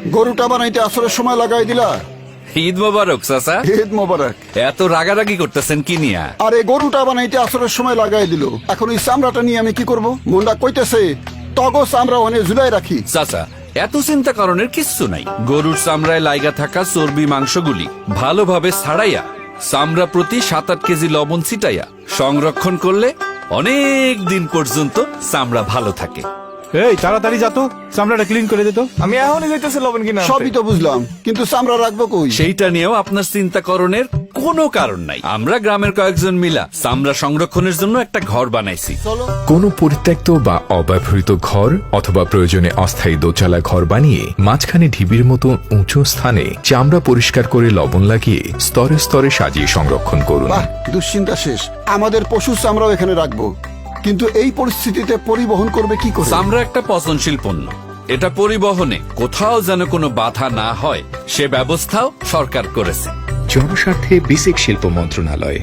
গরুটা বানাইতে আসরের সময় লাগাই দিলা। ঈদ মোবারক চাচা। ঈদ মোবারক। এত রাগারাগি করতেছেন কি নিয়া? আরে গরুটা বানাইতে আসরের সময় লাগাই দিল, এখন এই চামড়াটা নিয়ে আমি কি করব? মনটা কইতেছে তগো চামড়া অনেক ঝুলাই রাখি। চাচা, এত চিন্তা করণের কিচ্ছু নাই। গরুর চামড়ায় লাইগা থাকা চর্বি মাংসগুলি ভালোভাবে ছাড়াইয়া চামড়া প্রতি 7-8 কেজি লবণ ছিটাইয়া সংরক্ষণ করলে অনেক দিন পর্যন্ত চামড়া ভালো থাকে। এই তাড়াতাড়ি যা তো, চামড়াটা ক্লিন করে দে তো। আমি এখনই যাইতেছি লবণ কিনা আনতে। সবই তো বুঝলাম, কিন্তু চামড়া রাখবো কই? সেইটা নিয়েও আপনার চিন্তা করণের কোনো কারণ নাই। আমরা গ্রামের কয়েকজন মিলা চামড়া সংরক্ষণের জন্য একটা ঘর বানাইছি। চলো। কোনো পরিত্যক্ত বা অব্যবহৃত ঘর অথবা প্রয়োজনে অস্থায়ী দোচালা ঘর বানিয়ে মাঝখানে ঢিবির মতো উঁচু স্থানে চামড়া পরিষ্কার করে লবণ লাগিয়ে স্তরে স্তরে সাজিয়ে সংরক্ষণ করুন। বাহ, দুশ্চিন্তা শেষ। আমাদের পশু চামড়াও এখানে রাখবো, কিন্তু এই পরিস্থিতিতে পরিবহন করবে কি করে? চামড়া একটা পচনশীল পণ্য, এটা পরিবহনে কোথাও যেন কোনো বাধা না হয় সে ব্যবস্থাও সরকার করেছে। জনস্বার্থে বিসিক শিল্প মন্ত্রণালয়।